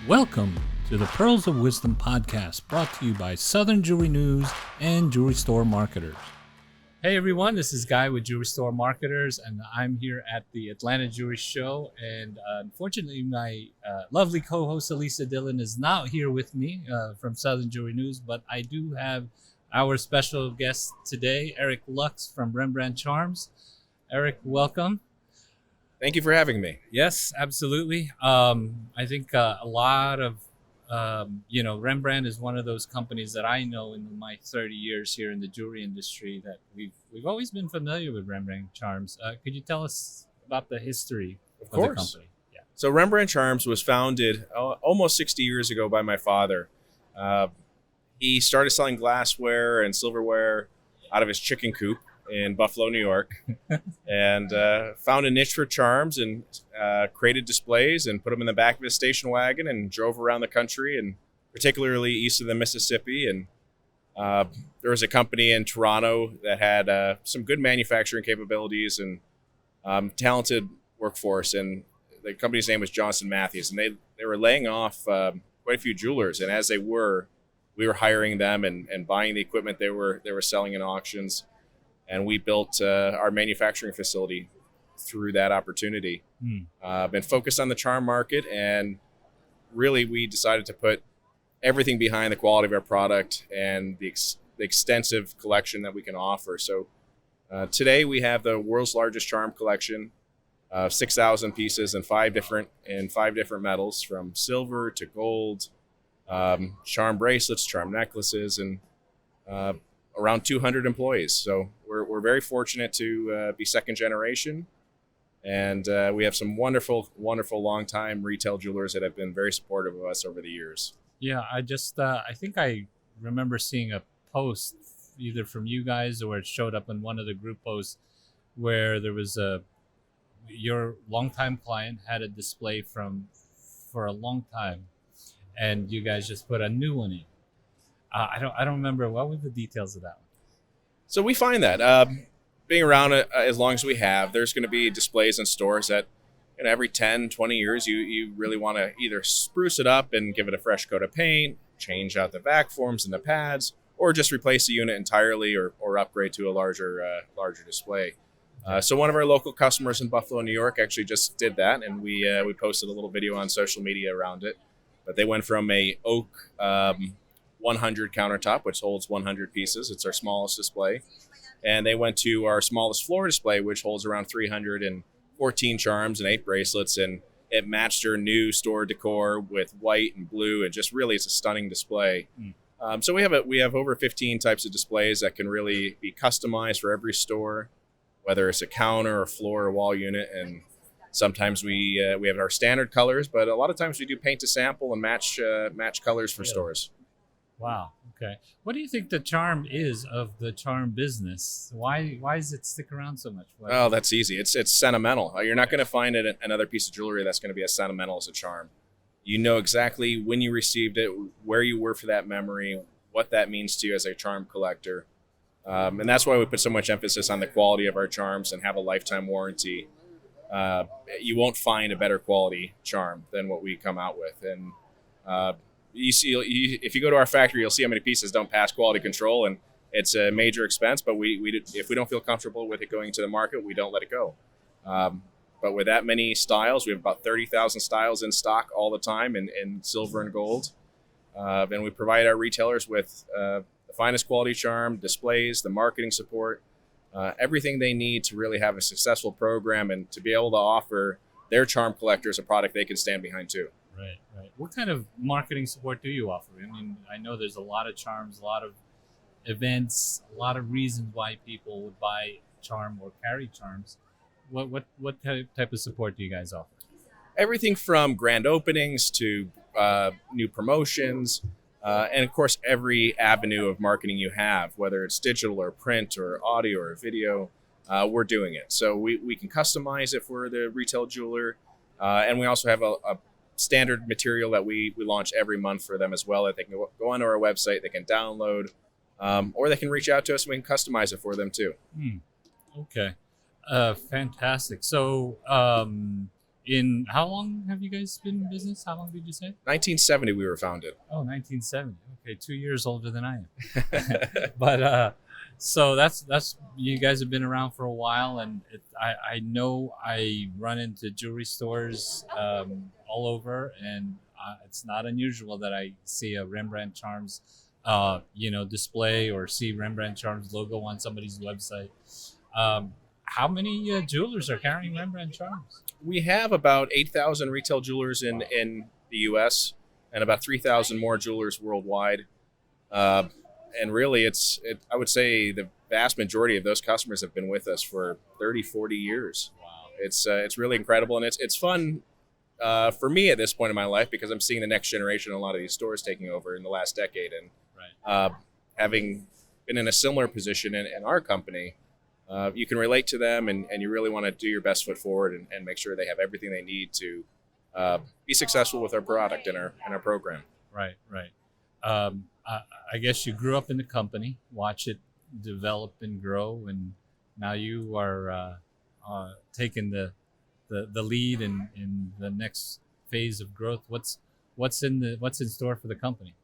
Welcome to the Pearls of Wisdom podcast, brought to you by Southern Jewelry News and Jewelry Store Marketers. Hey everyone, this is Guy with Jewelry Store Marketers, and I'm here at the Atlanta Jewelry Show. And unfortunately, my lovely co-host Elisa Dillon is not here with me from Southern Jewelry News, but I do have our special guest today, Eric Lux from Rembrandt Charms. Eric, welcome. Thank you for having me. Yes, absolutely. I think a lot of, Rembrandt is one of those companies that I know in my 30 years here in the jewelry industry that we've always been familiar with Rembrandt Charms. Could you tell us about the history of the company? Yeah. So Rembrandt Charms was founded almost 60 years ago by my father. He started selling glassware and silverware out of his chicken coop in Buffalo, New York, and found a niche for charms and created displays and put them in the back of his station wagon and drove around the country, and particularly east of the Mississippi. And there was a company in Toronto that had some good manufacturing capabilities and talented workforce, and the company's name was Johnson Matthews, and they were laying off quite a few jewelers, and as we were hiring them and buying the equipment they were selling in auctions. And we built our manufacturing facility through that opportunity. Been focused on the charm market, and really we decided to put everything behind the quality of our product and the extensive collection that we can offer. So today we have the world's largest charm collection, 6,000 pieces in five different metals, from silver to gold, charm bracelets, charm necklaces, and around 200 employees. So we're very fortunate to be second generation, and we have some wonderful longtime retail jewelers that have been very supportive of us over the years. Yeah, I think I remember seeing a post either from you guys or it showed up in one of the group posts where there was your longtime client had a display for a long time, and you guys just put a new one in. I don't remember. What were the details of that one? So we find that being around as long as we have, there's going to be displays in stores that every 10, 20 years, you really want to either spruce it up and give it a fresh coat of paint, change out the vac forms and the pads, or just replace the unit entirely or upgrade to a larger display. So one of our local customers in Buffalo, New York actually just did that, and we posted a little video on social media around it. But they went from a oak 100 countertop, which holds 100 pieces. It's our smallest display. And they went to our smallest floor display, which holds around 314 charms and 8 bracelets. And it matched their new store decor with white and blue. And just really, it's a stunning display. So we have over 15 types of displays that can really be customized for every store, whether it's a counter or floor or wall unit. And sometimes we have our standard colors, but a lot of times we do paint to sample and match colors for stores. Wow. Okay. What do you think the charm is of the charm business? Why does it stick around so much? Oh, that's easy. It's sentimental. You're not going to find another piece of jewelry that's going to be as sentimental as a charm. You know exactly when you received it, where you were for that memory, what that means to you as a charm collector. And that's why we put so much emphasis on the quality of our charms and have a lifetime warranty. You won't find a better quality charm than what we come out with. And if you go to our factory, you'll see how many pieces don't pass quality control, and it's a major expense. But if we don't feel comfortable with it going to the market, we don't let it go. But with that many styles, we have about 30,000 styles in stock all the time in silver and gold. And we provide our retailers with the finest quality charm, displays, the marketing support, everything they need to really have a successful program and to be able to offer their charm collectors a product they can stand behind too. Right. What kind of marketing support do you offer? I mean, I know there's a lot of charms, a lot of events, a lot of reasons why people would buy charm or carry charms. What type of support do you guys offer? Everything from grand openings to new promotions, and of course every avenue of marketing you have, whether it's digital or print or audio or video, we're doing it. So we can customize it for the retail jeweler, and we also have a standard material that we launch every month for them as well, that they can go onto our website, they can download, or they can reach out to us and we can customize it for them too. Okay. Fantastic. So In how long have you guys been in business? How long did you say? 1970 we were founded. Oh, 1970. Okay, 2 years older than I am. But so that's you guys have been around for a while, and I know I run into jewelry stores all over, and it's not unusual that I see a Rembrandt Charms display or see Rembrandt Charms logo on somebody's website. How many jewelers are carrying Rembrandt Charms? We have about 8,000 retail jewelers in the U.S. and about 3,000 more jewelers worldwide. And really, I would say the vast majority of those customers have been with us for 30, 40 years. Wow. It's really incredible, and it's fun for me at this point in my life because I'm seeing the next generation in a lot of these stores taking over in the last decade. And having been in a similar position in our company, you can relate to them, and you really want to do your best foot forward and make sure they have everything they need to be successful with our product and our program. Right. I guess you grew up in the company, watch it develop and grow, and now you are taking the lead in the next phase of growth. What's in store for the company?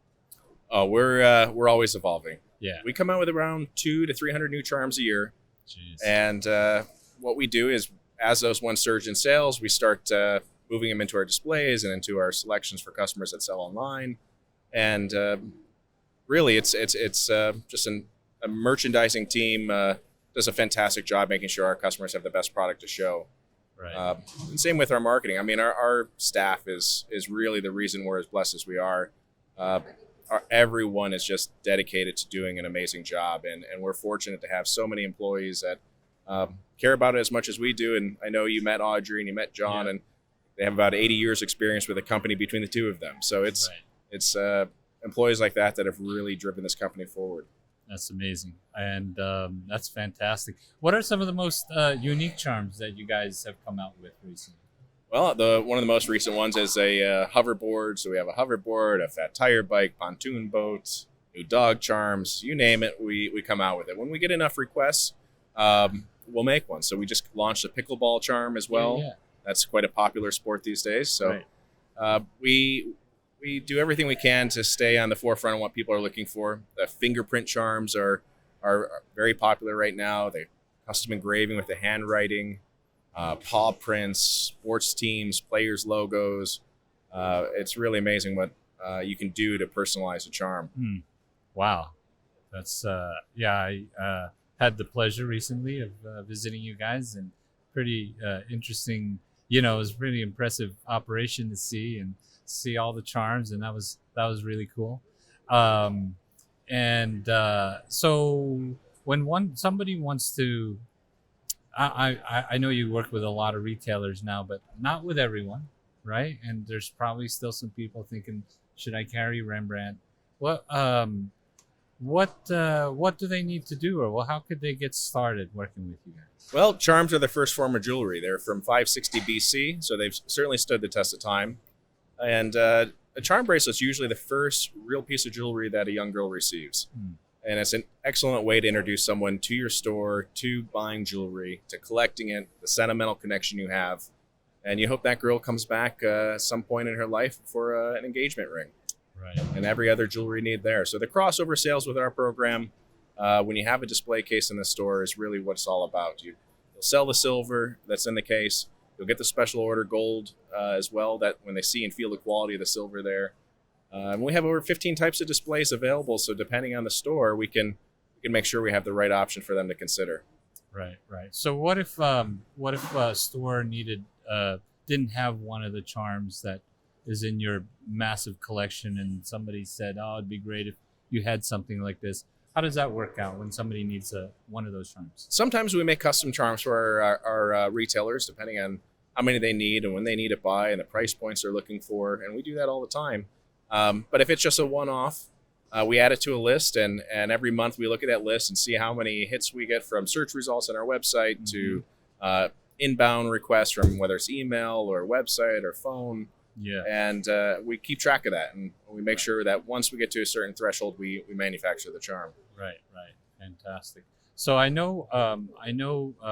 Oh, we're always evolving. Yeah, we come out with around 200 to 300 new charms a year. Jeez. And what we do is, as those ones surge in sales, we start moving them into our displays and into our selections for customers that sell online. And really, it's just a merchandising team does a fantastic job making sure our customers have the best product to show. Right. And same with our marketing. I mean, our staff is really the reason we're as blessed as we are. Everyone is just dedicated to doing an amazing job, and we're fortunate to have so many employees that care about it as much as we do. And I know you met Audrey and you met John, and they have about 80 years experience with the company between the two of them. So it's employees like that have really driven this company forward. That's amazing, and that's fantastic. What are some of the most unique charms that you guys have come out with recently? Well, one of the most recent ones is a hoverboard. So we have a hoverboard, a fat tire bike, pontoon boat, new dog charms, you name it, we come out with it. When we get enough requests, we'll make one. So we just launched a pickleball charm as well. Yeah. That's quite a popular sport these days. So we do everything we can to stay on the forefront of what people are looking for. The fingerprint charms are very popular right now. They're custom engraving with the handwriting. Paw prints, sports teams, players' logos. It's really amazing what you can do to personalize a charm. Wow. That's, I had the pleasure recently of visiting you guys, and pretty interesting, it was a pretty impressive operation to see all the charms, and that was really cool. So when somebody wants to, I know you work with a lot of retailers now, but not with everyone, right? And there's probably still some people thinking, should I carry Rembrandt? What do they need to do, or how could they get started working with you guys? Well, charms are the first form of jewelry. They're from 560 BC, so they've certainly stood the test of time. And a charm bracelet's usually the first real piece of jewelry that a young girl receives. And it's an excellent way to introduce someone to your store, to buying jewelry, to collecting it, the sentimental connection you have. And you hope that girl comes back some point in her life for an engagement ring. Right. And every other jewelry need there. So the crossover sales with our program, when you have a display case in the store, is really what it's all about. You'll sell the silver that's in the case. You'll get the special order gold as well, that when they see and feel the quality of the silver there. And we have over 15 types of displays available, so depending on the store, we can make sure we have the right option for them to consider. Right. So what if a store didn't have one of the charms that is in your massive collection, and somebody said, "Oh, it'd be great if you had something like this." How does that work out when somebody needs one of those charms? Sometimes we make custom charms for our retailers, depending on how many they need and when they need it by, and the price points they're looking for, and we do that all the time. But if it's just a one-off, we add it to a list, and every month we look at that list and see how many hits we get from search results on our website to inbound requests from whether it's email or website or phone. Yeah. And we keep track of that, and we make sure that once we get to a certain threshold, we manufacture the charm. Right. Fantastic. So I know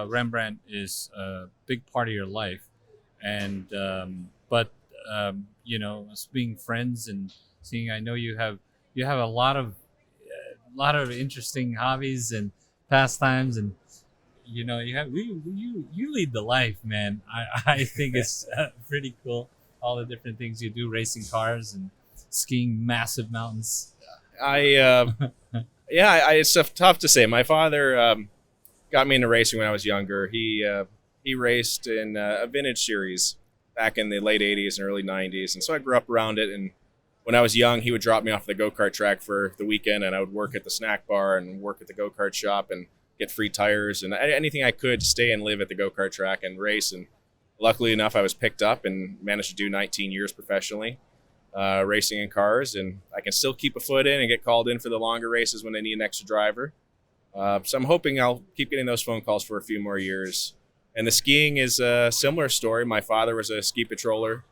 Rembrandt is a big part of your life. and but us being friends and seeing, I know you have a lot of interesting hobbies and pastimes, and you lead the life, man. I think it's pretty cool, all the different things you do, racing cars and skiing massive mountains. It's tough to say. My father got me into racing when I was younger. He raced in a vintage series back in the late 80s and early 90s, and so I grew up around it. And when I was young, he would drop me off the go-kart track for the weekend, and I would work at the snack bar and work at the go-kart shop and get free tires and anything I could to stay and live at the go-kart track and race. And luckily enough, I was picked up and managed to do 19 years professionally racing in cars, and I can still keep a foot in and get called in for the longer races when they need an extra driver. So I'm hoping I'll keep getting those phone calls for a few more years. And the skiing is a similar story. My father was a ski patroller,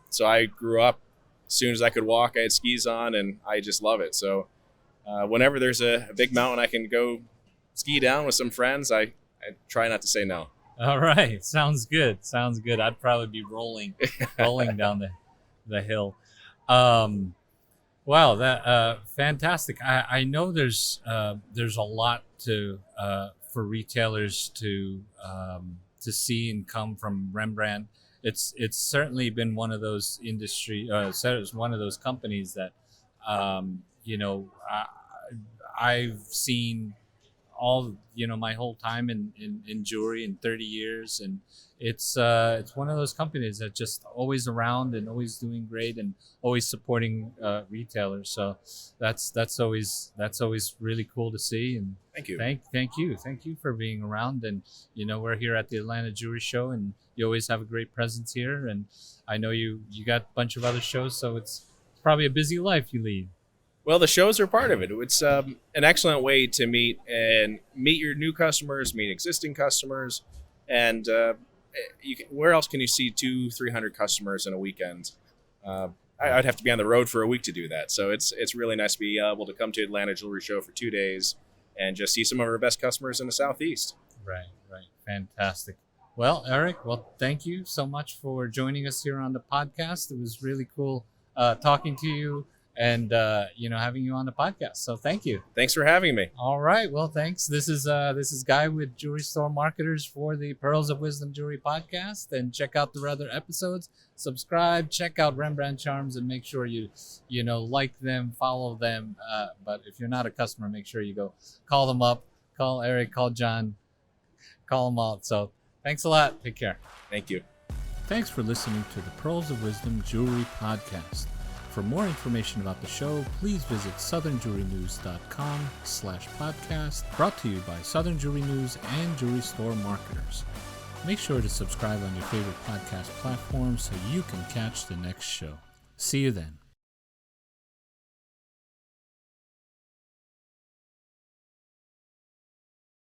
so I grew up. As soon as I could walk, I had skis on, and I just love it. So whenever there's a big mountain I can go ski down with some friends, I try not to say no. All right, sounds good. I'd probably be rolling down the hill. Wow, that fantastic. I know there's a lot for retailers to see and come from Rembrandt. It's certainly been one of those it's one of those companies that I've seen all my whole time in jewelry in 30 years, and it's one of those companies that's just always around and always doing great and always supporting retailers. So that's always really cool to see. And thank you. Thank you for being around. And we're here at the Atlanta Jewelry Show, and you always have a great presence here. And I know you got a bunch of other shows, so it's probably a busy life you lead. Well, the shows are part of it. It's an excellent way to meet your new customers, meet existing customers, and where else can you see 200-300 customers in a weekend? I'd have to be on the road for a week to do that. So it's really nice to be able to come to Atlanta Jewelry Show for 2 days and just see some of our best customers in the Southeast. Right. Fantastic. Well, Eric, thank you so much for joining us here on the podcast. It was really cool talking to you and having you on the podcast. So thank you. Thanks for having me. All right. Well, thanks. This is Guy with Jewelry Store Marketers for the Pearls of Wisdom Jewelry podcast. And check out the other episodes. Subscribe. Check out Rembrandt Charms, and make sure you like them, follow them. But if you're not a customer, make sure you go call them up. Call Eric. Call John. Call them out. So thanks a lot. Take care. Thank you. Thanks for listening to the Pearls of Wisdom Jewelry podcast. For more information about the show, please visit southernjewelrynews.com/podcast, brought to you by Southern Jewelry News and Jewelry Store Marketers. Make sure to subscribe on your favorite podcast platform so you can catch the next show. See you then.